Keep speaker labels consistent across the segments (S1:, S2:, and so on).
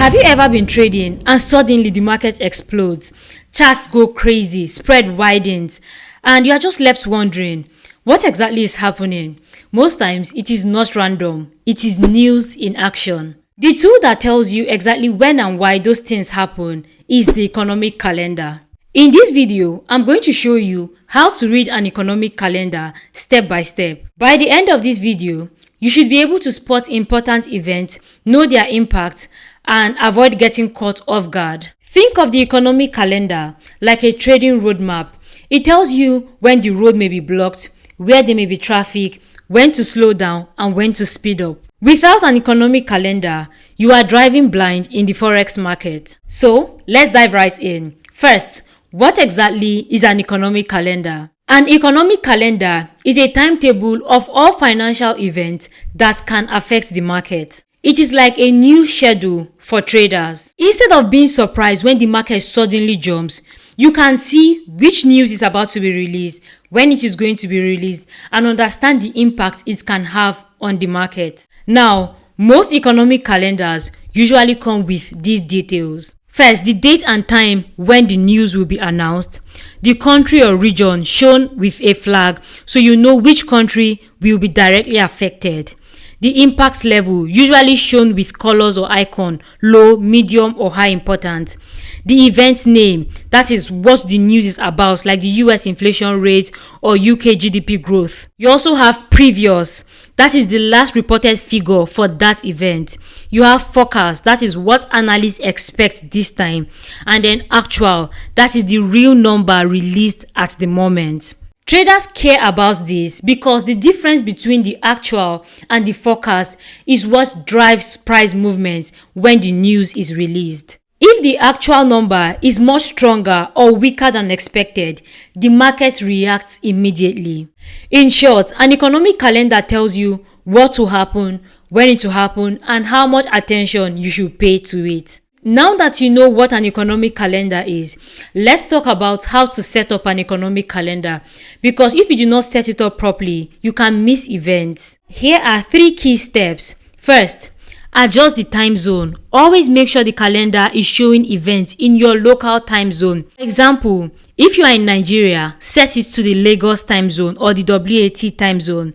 S1: Have you ever been trading and suddenly the market explodes, charts go crazy, spread widens, and you are just left wondering, what exactly is happening? Most times it is not random, it is news in action. The tool that tells you exactly when and why those things happen is the economic calendar. In this video, I'm going to show you how to read an economic calendar step by step. By the end of this video, you should be able to spot important events, know their impact, and avoid getting caught off guard. Think of the economic calendar like a trading roadmap. It tells you when the road may be blocked, where there may be traffic, when to slow down, and when to speed up. Without an economic calendar, you are driving blind in the Forex market. So, let's dive right in. First, what exactly is an economic calendar? An economic calendar is a timetable of all financial events that can affect the market. It is like a new schedule for traders. Instead of being surprised when the market suddenly jumps, you can see which news is about to be released, when it is going to be released, and understand the impact it can have on the market. Now, most economic calendars usually come with these details. First, the date and time when the news will be announced, the country or region shown with a flag so you know which country will be directly affected. The impact level, usually shown with colors or icon, low, medium, or high importance. The event name, that is what the news is about, like the US inflation rate or UK GDP growth. You also have previous, that is the last reported figure for that event. You have forecast, that is what analysts expect this time. And then actual, that is the real number released at the moment. Traders care about this because the difference between the actual and the forecast is what drives price movements when the news is released. If the actual number is much stronger or weaker than expected, the market reacts immediately. In short, an economic calendar tells you what will happen, when it will happen, and how much attention you should pay to it. Now that you know what an economic calendar is, let's talk about how to set up an economic calendar, because if you do not set it up properly, you can miss events. Here are 3 key steps. First, adjust the time zone. Always make sure the calendar is showing events in your local time zone. For example, if you are in Nigeria, set it to the Lagos time zone or the WAT time zone.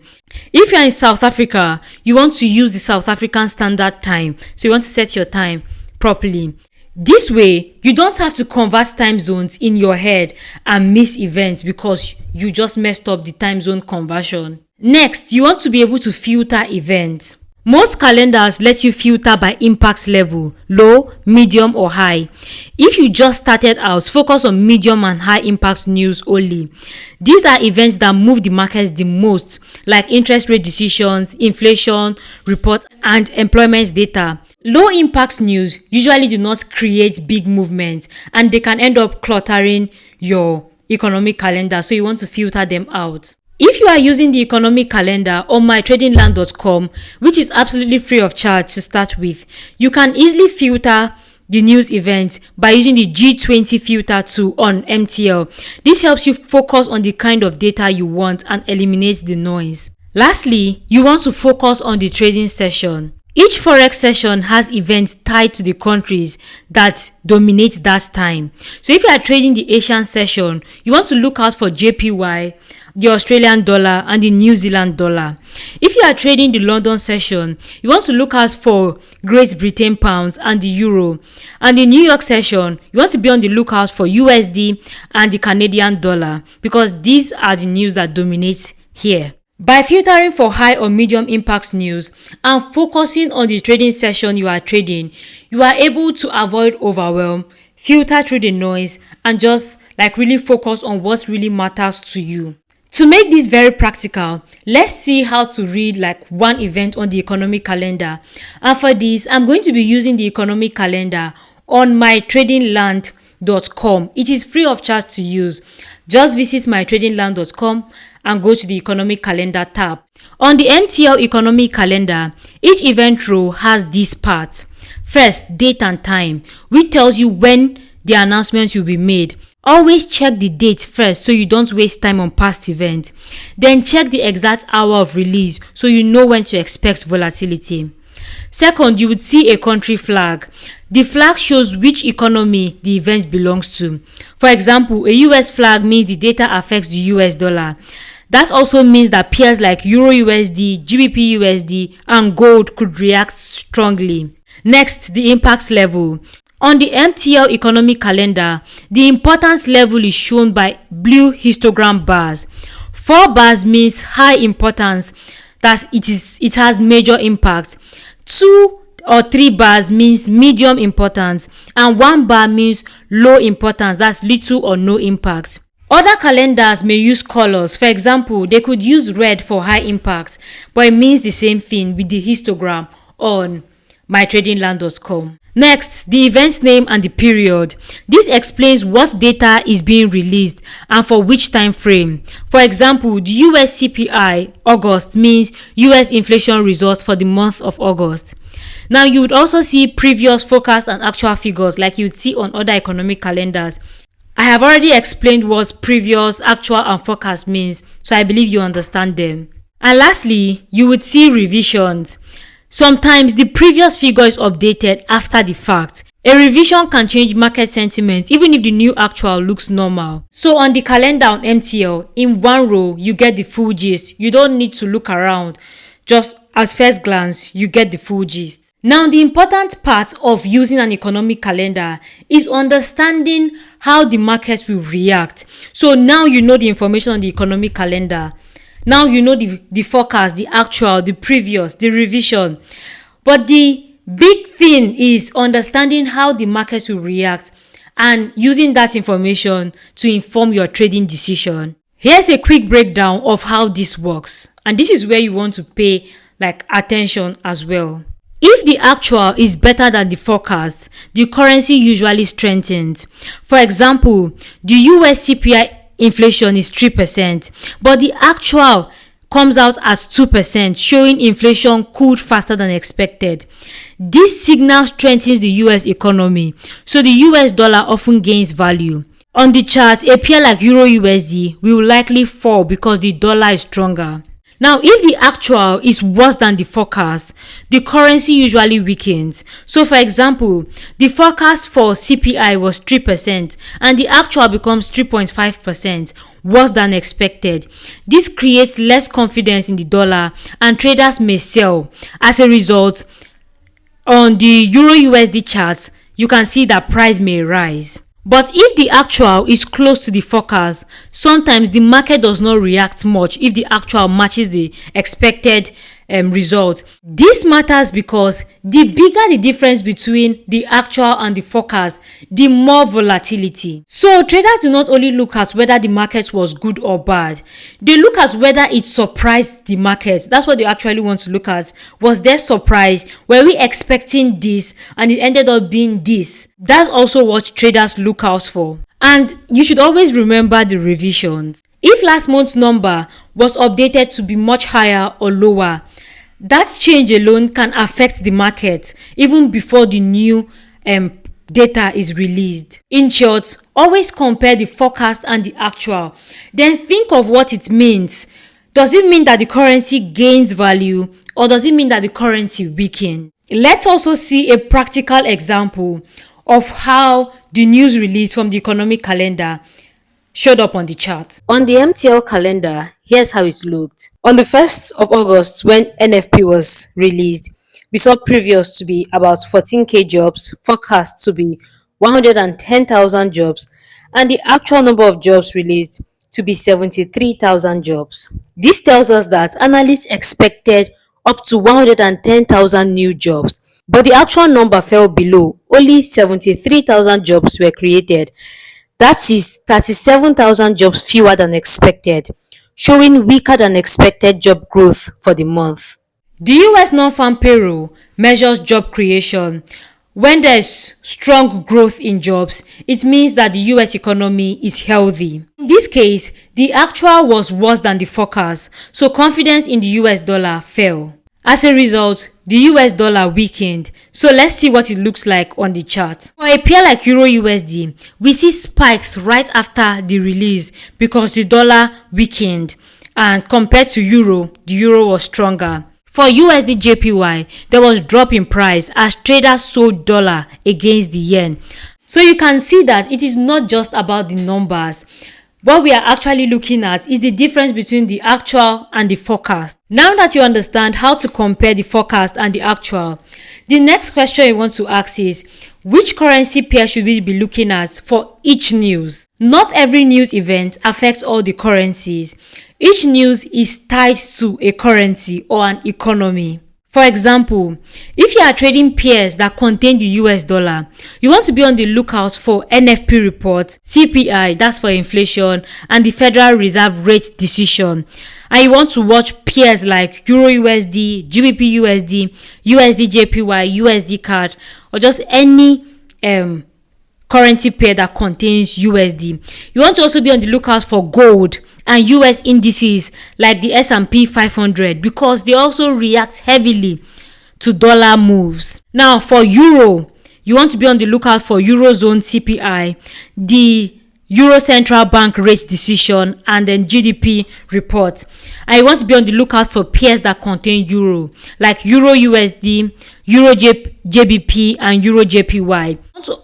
S1: If you are in South Africa, you want to use the South African Standard Time, so you want to set your time properly. This way, you don't have to convert time zones in your head and miss events because you just messed up the time zone conversion. Next, you want to be able to filter events. Most calendars let you filter by impact level, low, medium, or high. If you just started out, focus on medium and high impact news only. These are events that move the markets the most, like interest rate decisions, inflation reports, and employment data. Low impact news usually do not create big movements and they can end up cluttering your economic calendar, so you want to filter them out. If you are using the economic calendar on mytradingland.com, which is absolutely free of charge to start with, you can easily filter the news events by using the G20 filter tool on MTL. This helps you focus on the kind of data you want and eliminate the noise. Lastly, you want to focus on the trading session. Each Forex session has events tied to the countries that dominate that time. So if you are trading the Asian session, you want to look out for JPY, the Australian dollar, and the New Zealand dollar. If you are trading the London session, you want to look out for Great Britain pounds and the euro. And the New York session, you want to be on the lookout for USD and the Canadian dollar, because these are the news that dominate here. By filtering for high or medium impact news and focusing on the trading session you are trading, you are able to avoid overwhelm, filter through the noise, and just really focus on what really matters to you. To make this very practical, let's see how to read one event on the economic calendar. And for this, I'm going to be using the economic calendar on mytradingland.com. It is free of charge to use. Just visit mytradingland.com and go to the economic calendar tab. On the MTL Economic Calendar, each event row has these parts. First, date and time, which tells you when the announcement will be made. Always check the date first so you don't waste time on past events. Then check the exact hour of release so you know when to expect volatility. Second, you would see a country flag. The flag shows which economy the event belongs to. For example, a US flag means the data affects the US dollar. That also means that pairs like Euro USD, GBP USD, and gold could react strongly. Next, the impact level. On the MTL Economic Calendar, the importance level is shown by blue histogram bars. 4 bars means high importance, that it has major impact. 2 or 3 bars means medium importance, and 1 bar means low importance, that's little or no impact. Other calendars may use colors. For example, they could use red for high impact, but it means the same thing with the histogram on mytradingland.com. Next, the event's name and the period. This explains what data is being released and for which time frame. For example, the US CPI August means US inflation results for the month of August. Now, you would also see previous forecast and actual figures like you would see on other economic calendars. I have already explained what previous, actual, and forecast means, so I believe you understand them. And lastly, you would see revisions. Sometimes the previous figure is updated after the fact. A revision can change market sentiment even if the new actual looks normal. So on the calendar on MTL, in one row, you get the full gist. You don't need to look around. Just at first glance, you get the full gist. Now, the important part of using an economic calendar is understanding how the markets will react. So now you know the information on the economic calendar. Now you know the forecast, the actual, the previous, the revision. But the big thing is understanding how the markets will react and using that information to inform your trading decision. Here's a quick breakdown of how this works. And this is where you want to pay attention as well. If the actual is better than the forecast, the currency usually strengthens. For example, the US CPI inflation is 3%, but the actual comes out at 2%, showing inflation cooled faster than expected. This signal strengthens the US economy, so the US dollar often gains value. On the chart, a pair like Euro USD will likely fall because the dollar is stronger. Now, if the actual is worse than the forecast, the currency usually weakens. So, for example, the forecast for CPI was 3% and the actual becomes 3.5%, worse than expected. This creates less confidence in the dollar and traders may sell. As a result, on the Euro USD charts, you can see that price may rise. But if the actual is close to the forecast, sometimes the market does not react much if the actual matches the expected result. This matters because the bigger the difference between the actual and the forecast, the more volatility. So traders do not only look at whether the market was good or bad, they look at whether it surprised the market. That's what they actually want to look at. Was there surprise? Were we expecting this and it ended up being this? That's also what traders look out for. And you should always remember the revisions. If last month's number was updated to be much higher or lower, that change alone can affect the market even before the new data is released. In short, always compare the forecast and the actual. Then think of what it means. Does it mean that the currency gains value or does it mean that the currency weakens? Let's also see a practical example of how the news release from the economic calendar showed up on the chart. On the MTL calendar, here's how it looked. On the 1st of August, when NFP was released, we saw previous to be about 14k jobs, forecast to be 110,000 jobs, and the actual number of jobs released to be 73,000 jobs. This tells us that analysts expected up to 110,000 new jobs, but the actual number fell below. Only 73,000 jobs were created. That is 37,000 jobs fewer than expected, showing weaker than expected job growth for the month. The US non-farm payroll measures job creation. When there's strong growth in jobs, it means that the US economy is healthy. In this case, the actual was worse than the forecast, so confidence in the US dollar fell. As a result, the US dollar weakened. So let's see what it looks like on the chart. For a pair like Euro USD, we see spikes right after the release because the dollar weakened, and compared to Euro, the Euro was stronger. For USD JPY, there was drop in price as traders sold dollar against the yen. So you can see that it is not just about the numbers. What we are actually looking at is the difference between the actual and the forecast. Now that you understand how to compare the forecast and the actual, the next question you want to ask is, which currency pair should we be looking at for each news? Not every news event affects all the currencies. Each news is tied to a currency or an economy. For example, if you are trading pairs that contain the US dollar, you want to be on the lookout for NFP report, CPI, that's for inflation, and the Federal Reserve rate decision. And you want to watch pairs like Euro USD, GBP USD, USD JPY, USD CAD, or just any currency pair that contains USD. You want to also be on the lookout for gold and US indices like the S&P 500 because they also react heavily to dollar moves. Now for euro, you want to be on the lookout for Eurozone CPI, the Euro Central Bank rate decision, and then GDP report. And you want to be on the lookout for pairs that contain euro like Euro USD, Euro JBP, and Euro JPY.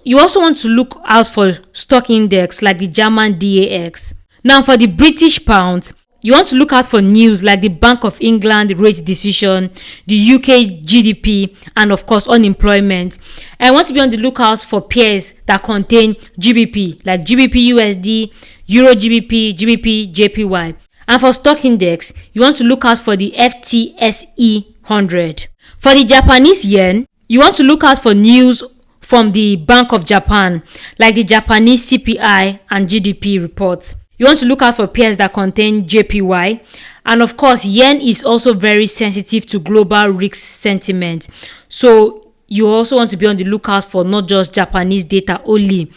S1: You also want to look out for stock index like the German DAX. Now for the British pound, you want to look out for news like the Bank of England rate decision, the UK GDP, and of course unemployment. And you want to be on the lookout for pairs that contain GBP like GBP USD, Euro GBP, GBP JPY. And for stock index, you want to look out for the FTSE 100. For the Japanese yen, you want to look out for news from the Bank of Japan like the Japanese CPI and GDP reports. You want to look out for pairs that contain JPY. And of course, yen is also very sensitive to global risk sentiment. So you also want to be on the lookout for not just Japanese data only.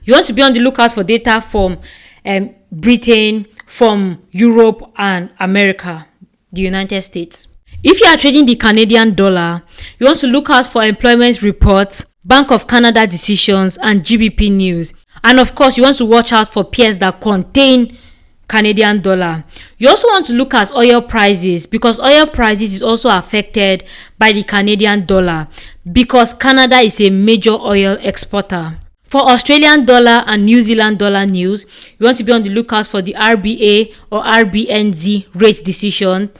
S1: You want to be on the lookout for data from Britain, from Europe and America, the United States. If you are trading the Canadian dollar, you want to look out for employment reports, Bank of Canada decisions, and GBP news. And of course, you want to watch out for pairs that contain Canadian dollar. You also want to look at oil prices because oil prices is also affected by the Canadian dollar because Canada is a major oil exporter. For Australian dollar and New Zealand dollar news, you want to be on the lookout for the RBA or RBNZ rate decision,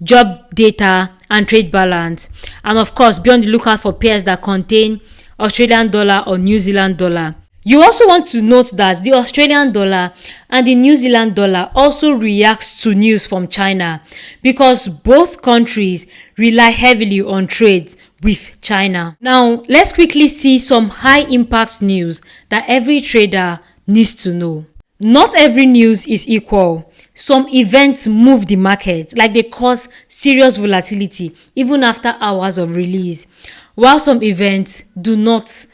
S1: job data, and trade balance. And of course, be on the lookout for pairs that contain Australian dollar or New Zealand dollar. You also want to note that the Australian dollar and the New Zealand dollar also reacts to news from China because both countries rely heavily on trades with China. Now, let's quickly see some high impact news that every trader needs to know. Not every news is equal. Some events move the market, like they cause serious volatility even after hours of release, while some events do not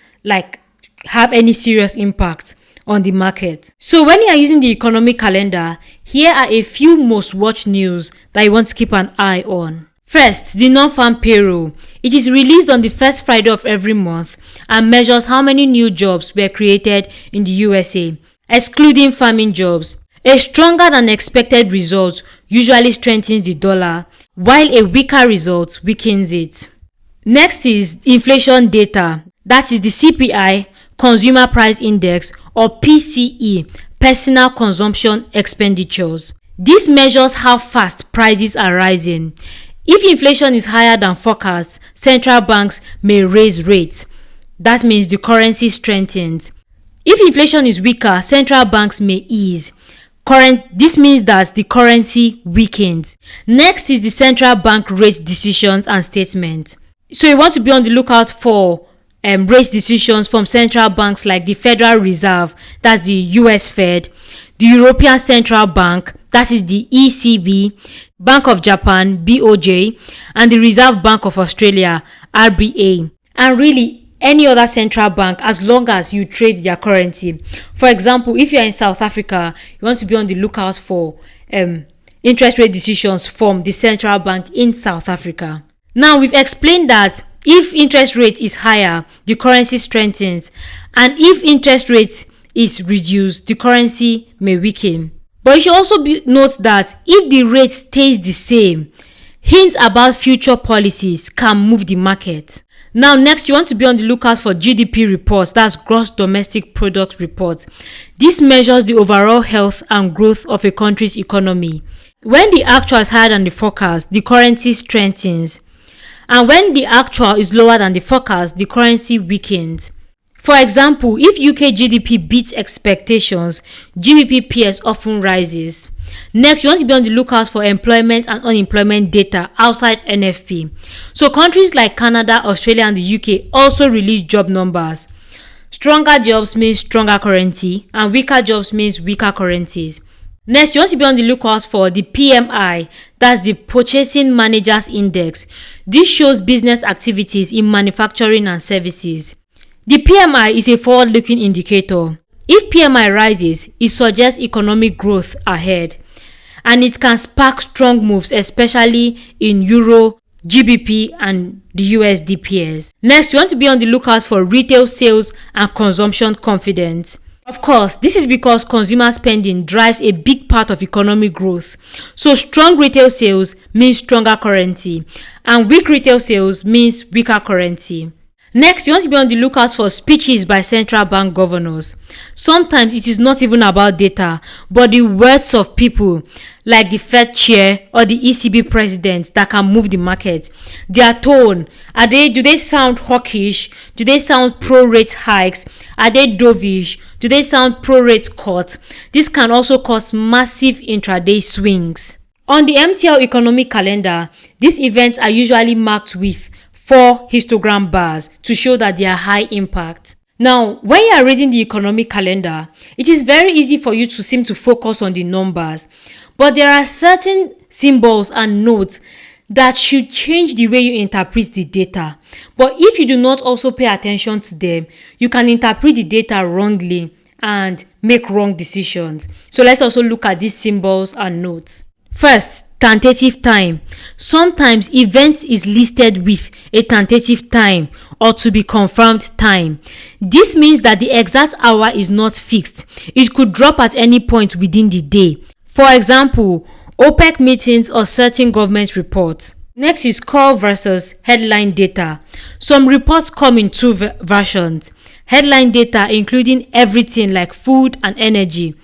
S1: have any serious impact on the market. So when you are using the economic calendar, here are a few most watched news that you want to keep an eye on. First, the non-farm payroll. It is released on the first Friday of every month and measures how many new jobs were created in the USA, excluding farming jobs. A stronger than expected result usually strengthens the dollar, while a weaker result weakens it. Next is inflation data. That is the CPI, Consumer Price Index, or PCE, Personal Consumption Expenditures. This measures how fast prices are rising. If inflation is higher than forecast, central banks may raise rates. That means the currency strengthens. If inflation is weaker, central banks may ease. This means that the currency weakens. Next is the central bank rate decisions and statements. So you want to be on the lookout for rate decisions from central banks like the Federal Reserve, that's the US Fed, the European Central Bank, that is the ECB, Bank of Japan, BOJ, and the Reserve Bank of Australia, RBA, and really any other central bank as long as you trade their currency. For example, if you're in South Africa, you want to be on the lookout for interest rate decisions from the central bank in South Africa. Now, we've explained that if interest rate is higher, the currency strengthens, and if interest rate is reduced, the currency may weaken. But you should also note that if the rate stays the same, Hints about future policies can move the market. Now, next, you want to be on the lookout for GDP reports, that's gross domestic product reports. This measures the overall health and growth of a country's economy. When the actual is higher than the forecast, the currency strengthens. And when the actual is lower than the forecast, the currency weakens. For example, if UK GDP beats expectations, GBP often rises. Next, you want to be on the lookout for employment and unemployment data outside NFP. So countries like Canada, Australia, and the UK also release job numbers. Stronger jobs means stronger currency, and weaker jobs means weaker currencies. Next, you want to be on the lookout for the PMI, that's the Purchasing Managers Index. This shows business activities in manufacturing and services. The PMI is a forward-looking indicator. If PMI rises, it suggests economic growth ahead, and it can spark strong moves, especially in Euro, GBP, and the USD pairs. Next, you want to be on the lookout for retail sales and consumption confidence. Of course, this is because consumer spending drives a big part of economic growth. So strong retail sales means stronger currency, and weak retail sales means weaker currency. Next, you want to be on the lookout for speeches by central bank governors. Sometimes it is not even about data, but the words of people like the Fed chair or the ECB president that can move the market. Their tone, do they sound hawkish? Do they sound pro-rate hikes? Are they dovish? Do they sound pro-rate cut? This can also cause massive intraday swings. On the MTL Economic Calendar, these events are usually marked with 4 histogram bars to show that they are high impact. Now, when you are reading the economic calendar, it is very easy for you to seem to focus on the numbers, but there are certain symbols and notes that should change the way you interpret the data. But if you do not also pay attention to them, you can interpret the data wrongly and make wrong decisions. So let's also look at these symbols and notes. First, tentative time. Sometimes event is listed with a tentative time or to be confirmed time. This means that the exact hour is not fixed. It could drop at any point within the day. For example, OPEC meetings or certain government reports. Next is core versus headline data. Some reports come in 2 versions. Headline data including everything like food and energy,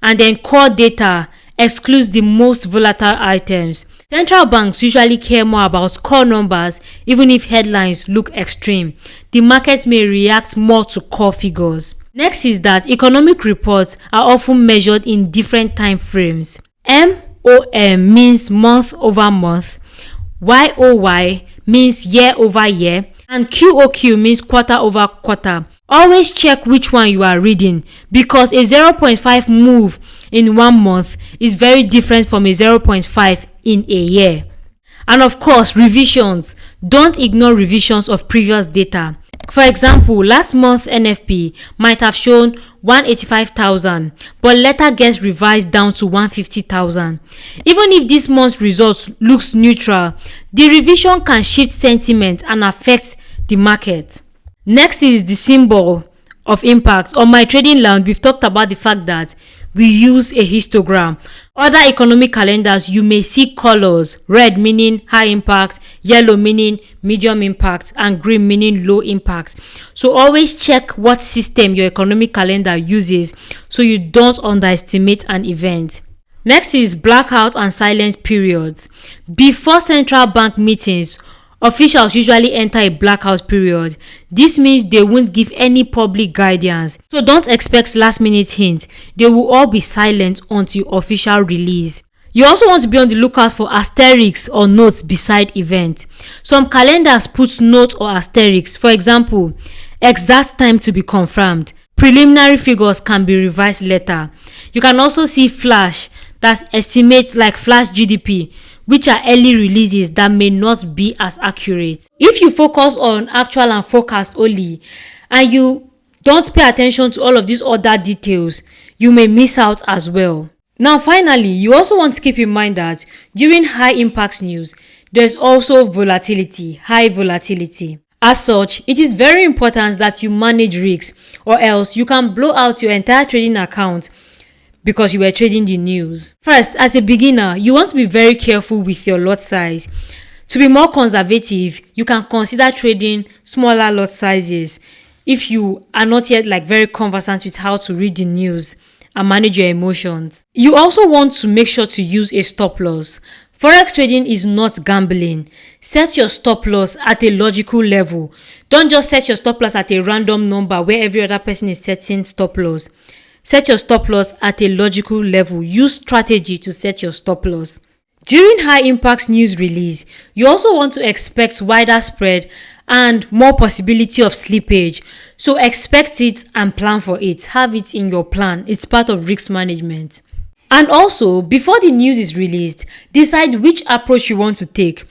S1: and then core data excludes the most volatile items. Central banks usually care more about core numbers even if headlines look extreme. The market may react more to core figures. Next is that economic reports are often measured in different time frames. MOM means month over month, YOY means year over year, and QOQ means quarter over quarter. Always check which one you are reading because a 0.5 move in 1 month is very different from a 0.5 in a year. And of course, revisions. Don't ignore revisions of previous data. For example, last month NFP might have shown 185,000 but later gets revised down to 150,000. Even if this month's results looks neutral, the revision can shift sentiment and affect the market. Next is the symbol of impact. On my trading lounge, we've talked about the fact that we use a histogram. Other economic calendars, you may see colors: red meaning high impact, yellow meaning medium impact, and green meaning low impact. So always check what system your economic calendar uses so you don't underestimate an event. Next is blackout and silence periods. Before central bank meetings, officials usually enter a blackout period. This means they won't give any public guidance. So don't expect last minute hints. They will all be silent until official release. You also want to be on the lookout for asterisks or notes beside event. Some calendars put notes or asterisks. For example, exact time to be confirmed. Preliminary figures can be revised later. You can also see flash, that's estimates like flash GDP, which are early releases that may not be as accurate. If you focus on actual and forecast only, and you don't pay attention to all of these other details, you may miss out as well. Now finally, you also want to keep in mind that during high impact news, there's also volatility, high volatility. As such, it is very important that you manage risks, or else you can blow out your entire trading account because you were trading the news. First, as a beginner, you want to be very careful with your lot size. To be more conservative, you can consider trading smaller lot sizes if you are not yet very conversant with how to read the news and manage your emotions. You also want to make sure to use a stop loss. Forex trading is not gambling. Set your stop loss at a logical level. Don't just set your stop loss at a random number where every other person is setting stop loss. Set your stop loss at a logical level. Use strategy to set your stop loss. During high impact news release, you also want to expect wider spread and more possibility of slippage. So expect it and plan for it. Have it in your plan. It's part of risk management. And also, before the news is released, decide which approach you want to take.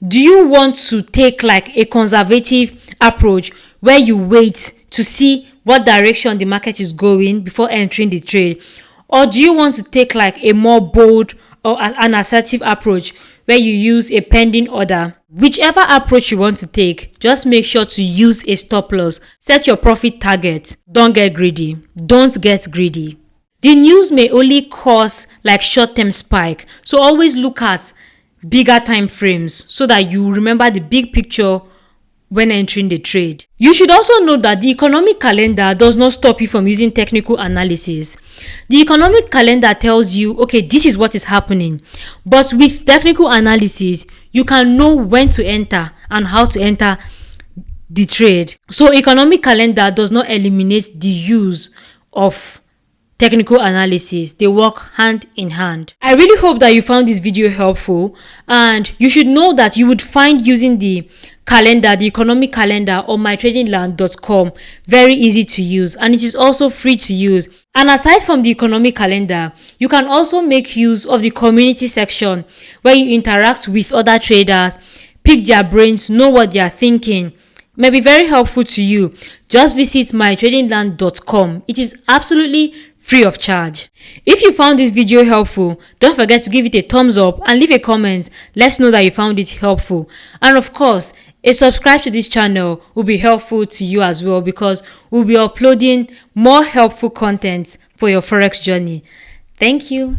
S1: Do you want to take a conservative approach where you wait to see what direction the market is going before entering the trade? Or do you want to take a more bold or an assertive approach where you use a pending order? Whichever approach you want to take, just make sure to use a stop loss. Set your profit target. Don't get greedy. Don't get greedy. The news may only cause short-term spike, so always look at bigger time frames so that you remember the big picture when entering the trade. You should also note that the economic calendar does not stop you from using technical analysis. The economic calendar tells you, okay, this is what is happening. But with technical analysis, you can know when to enter and how to enter the trade. So economic calendar does not eliminate the use of technical analysis. They work hand in hand. I really hope that you found this video helpful, and you should know that you would find using the calendar, the economic calendar on mytradingland.com very easy to use, and it is also free to use. And aside from the economic calendar, you can also make use of the community section where you interact with other traders, pick their brains, know what they are thinking. May be very helpful to you. Just visit mytradingland.com. It is absolutely free of charge. If you found this video helpful, don't forget to give it a thumbs up and leave a comment. Let's know that you found it helpful. And of course, a subscribe to this channel will be helpful to you as well, because we'll be uploading more helpful content for your Forex journey. Thank you.